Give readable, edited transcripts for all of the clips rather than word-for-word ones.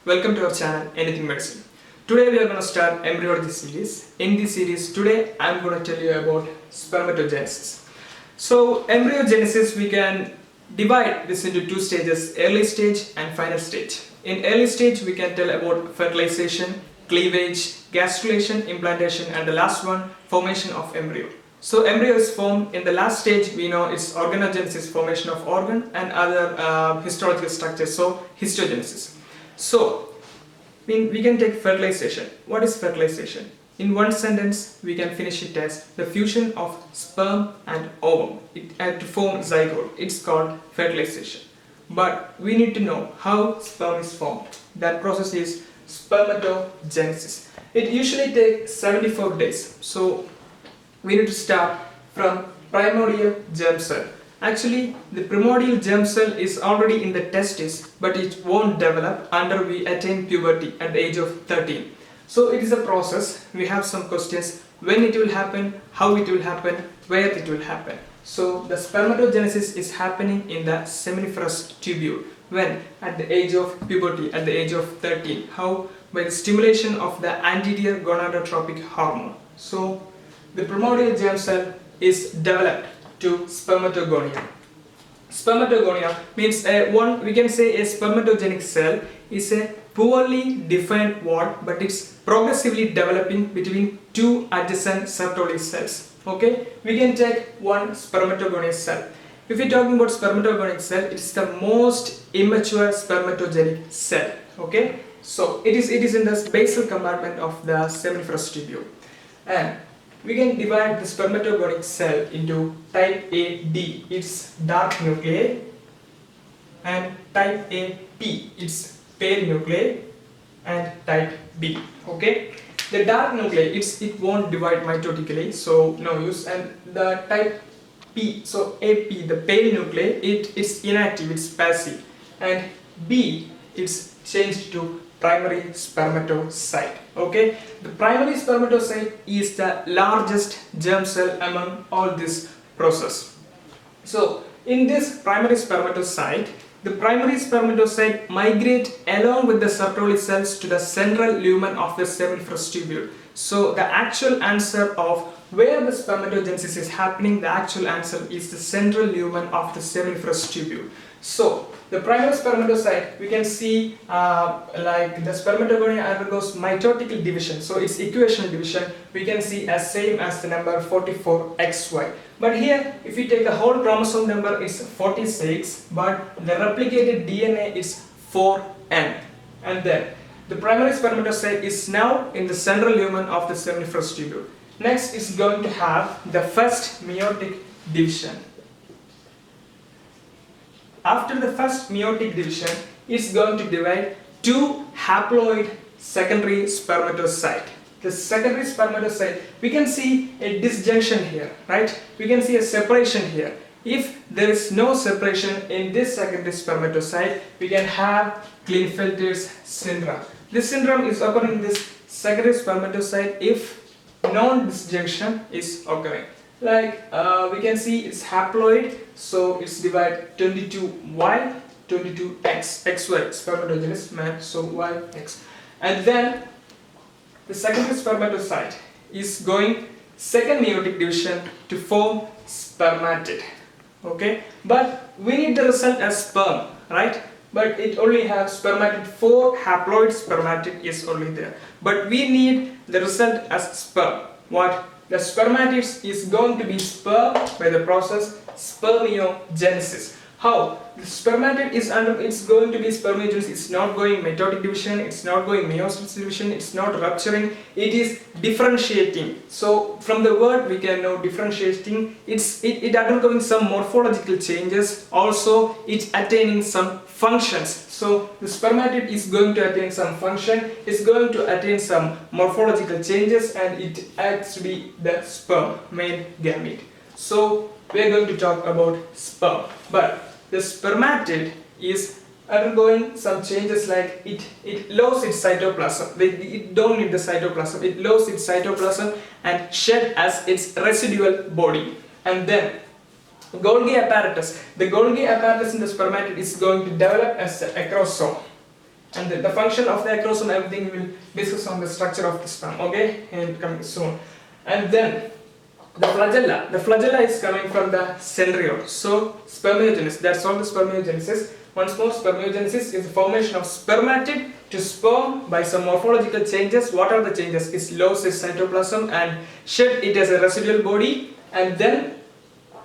Welcome to our channel Anything Medicine. Today we are going to start Embryology series. In this series today I am going to tell you about Spermatogenesis. So Embryogenesis, we can divide this into two stages, early stage and final stage. In early stage we can tell about fertilization, cleavage, gastrulation, implantation, and the last one, formation of embryo. So embryo is formed in the last stage. We know it's organogenesis, formation of organ and other histological structures, so histogenesis. So we can take fertilization. What is fertilization? In one sentence we can finish it as the fusion of sperm and ovum to form zygote. It's called fertilization. But we need to know how sperm is formed. That process is spermatogenesis. It usually takes 74 days. So we need to start from primordial germ cell. Actually, the primordial germ cell is already in the testis, but it won't develop until we attain puberty at the age of 13. So it is a process. We have some questions: when it will happen, how it will happen, where it will happen. So the spermatogenesis is happening in the seminiferous tubule. When? At the age of puberty, at the age of 13. How? By the stimulation of the anterior gonadotropic hormone. So the primordial germ cell is developed to spermatogonia. Spermatogonia means we can say a spermatogenic cell is a poorly defined wall, but it's progressively developing between two adjacent Sertoli cells. Okay, we can take one spermatogonic cell. If we're talking about spermatogonic cell, it's the most immature spermatogenic cell. Okay, so it is in the basal compartment of the seminiferous tubule, and we can divide the spermatogonic cell into type A-D, it's dark nuclei, and type A-P, it's pale nuclei, and type B. Okay, the dark nuclei, it won't divide mitotically, so no use. And the type P, so AP, the pale nuclei, it's inactive, it's passive, and B, it's changed to primary spermatocyte. Okay, the primary spermatocyte is the largest germ cell among all this process. So in this primary spermatocyte, the primary spermatocyte migrate along with the Sertoli cells to the central lumen of the seminiferous tubule. So the actual answer of where the spermatogenesis is happening, the actual answer is the central lumen of the seminiferous tubule. So the primary spermatocyte, we can see like the spermatogonia undergoes mitotic division, so it's equational division we can see as same as the number 44XY. But here if we take the whole chromosome number, it's 46, but the replicated DNA is 4N. And then the primary spermatocyte is now in the central lumen of the seminiferous tubule. Next is going to have the first meiotic division. After the first meiotic division, it's going to divide two haploid secondary spermatocyte. The secondary spermatocyte, we can see a disjunction here, right? We can see a separation here. If there is no separation in this secondary spermatocyte, we can have Klinefelter's syndrome. This syndrome is occurring in this secondary spermatocyte if non-disjunction is occurring. Like we can see it's haploid, so it's divided 22Y, 22X, XY, spermatogenous man, so YX. And then the secondary spermatocyte is going second meiotic division to form spermatid. Okay, but we need the result as sperm, right? But it only has spermatid, 4 haploid spermatid is only there. But we need the result as sperm. What? The spermatid is going to be sperm by the process spermiogenesis. How? The spermatid it's going to be spermiogenesis. It's not going mitotic division, it's not going meiosis division, it's not rupturing, it is differentiating. So from the word we can know differentiating, it undergoing some morphological changes, also it's attaining some functions. So the spermatid is going to attain some function, it's going to attain some morphological changes, and it acts to be the sperm, male gamete. So we are going to talk about sperm, but the spermatid is undergoing some changes, like it loses its cytoplasm. It don't need the cytoplasm, it loses its cytoplasm and shed as its residual body. And then Golgi apparatus. The Golgi apparatus in the spermatid is going to develop as a acrosome. And the function of the acrosome, everything we will discuss on the structure of the sperm, okay, and coming soon. And then the flagella is coming from the centriole. So spermiogenesis, that's all the spermiogenesis. Once more, spermiogenesis is the formation of spermatid to sperm by some morphological changes. What are the changes? It loses cytoplasm and shed it as a residual body. And then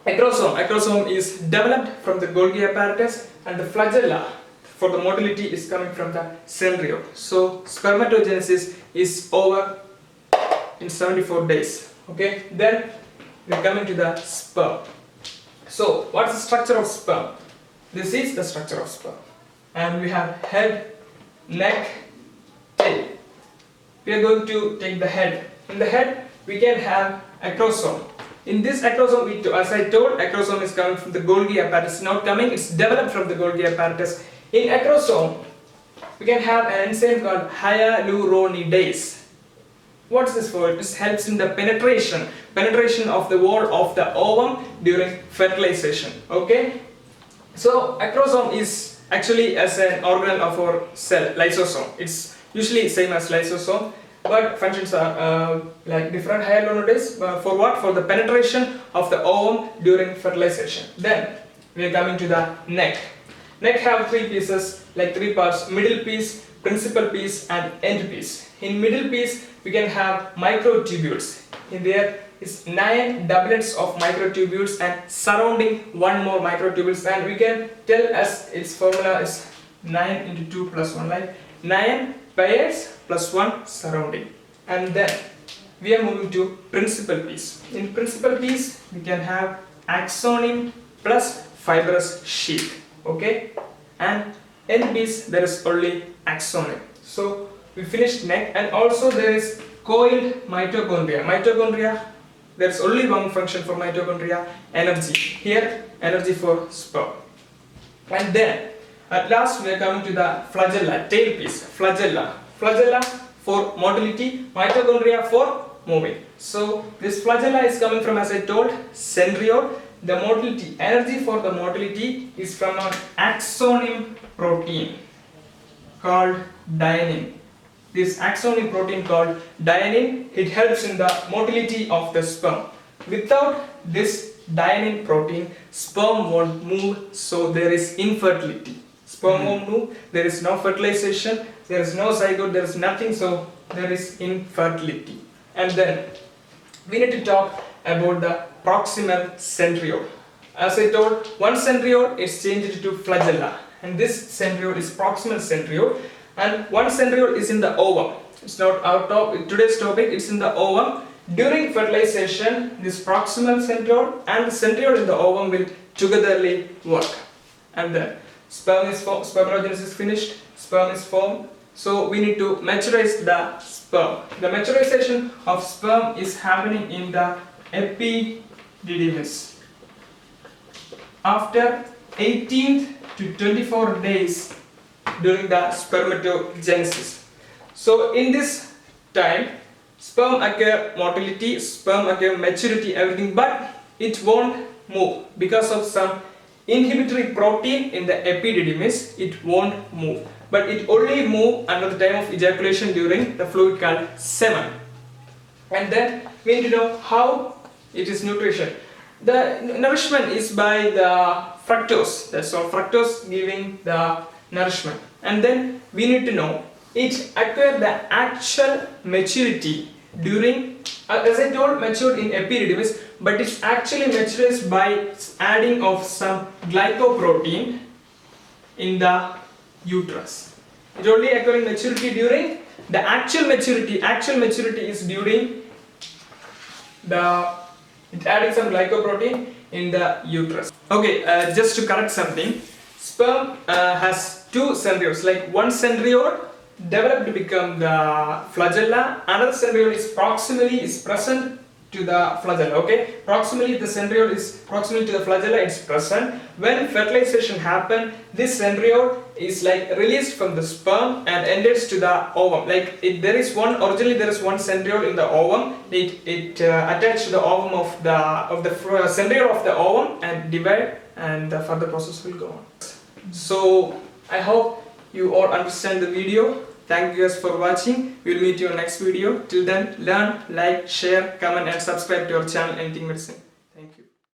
acrosome is developed from the Golgi apparatus, and the flagella for the motility is coming from the centriole. So spermatogenesis is over in 74 days. Okay, then we are coming to the sperm. So what's the structure of sperm? This is the structure of sperm, and we have head, neck, tail. We are going to take the head. In the head we can have acrosome. In this acrosome, as I told, acrosome is coming from the Golgi apparatus. Not coming, it's developed from the Golgi apparatus. In acrosome we can have an enzyme called hyaluronidase. What's this for? This helps in the penetration of the wall of the ovum during fertilization. Okay, so acrosome is actually as an organelle of our cell, lysosome. It's usually same as lysosome, but functions are like different. Hyaluronidase for what? For the penetration of the ovum during fertilization. Then we are coming to the neck. Neck have three pieces, like three parts: middle piece, principal piece, and end piece. In middle piece we can have microtubules. In there is 9 doublets of microtubules and surrounding one more microtubules, and we can tell as its formula is 9 into 2 plus 1, like 9 pairs plus 1 surrounding. And then we are moving to principal piece. In principal piece we can have axoneme plus fibrous sheath. Okay, and end piece there is only axoneme. So we finished neck, and also there is coiled mitochondria. There's only one function for mitochondria, energy. Here energy for sperm. And then at last we are coming to the flagella, tail piece. Flagella for motility, mitochondria for moving. So this flagella is coming from, as I told, centriole. The motility, energy for the motility is from an axoneme protein called dynein. This axoneme protein called dynein, it helps in the motility of the sperm. Without this dynein protein, sperm won't move, so there is infertility. Sperm won't move, there is no fertilization, there is no zygote, there is nothing, so there is infertility. And then we need to talk about the proximal centriole. As I told, one centriole is changed to flagella, and this centriole is proximal centriole, and one centriole is in the ovum. It's not our today's topic, it's in the ovum. During fertilization, this proximal centriole and the centriole in the ovum will togetherly work. And then spermatogenesis is finished, sperm is formed. So we need to maturize the sperm. The maturization of sperm is happening in the epididymis. After 18 to 24 days during the spermatogenesis. So in this time, sperm acquire motility, sperm acquire maturity, everything, but it won't move because of some inhibitory protein in the epididymis. It won't move, but it only move under the time of ejaculation during the fluid called semen. And then we need to know how it is nutrition. The nourishment is by the fructose. That's all, fructose giving the nourishment. And then we need to know it acquired the actual maturity during, as I told, matured in epididymis, but it's actually matures by adding of some glycoprotein in the uterus. It only acquiring maturity during the actual maturity. Actual maturity is during it adding some glycoprotein in the uterus. Okay, just to correct something, sperm has two centrioles. Like one centriole developed to become the flagella, another centriole is proximally present to the flagella. Okay, proximally the centriole is proximally to the flagella, it's present. When fertilization happens, this centriole is like released from the sperm and enters to the ovum. Like originally there is one centriole in the ovum. It attached to the ovum of the centriole of the ovum and divide, and the further process will go on. So I hope you all understand the video. Thank you guys for watching. We'll meet you on next video. Till then, learn, like, share, comment and subscribe to our channel Anything Medicine.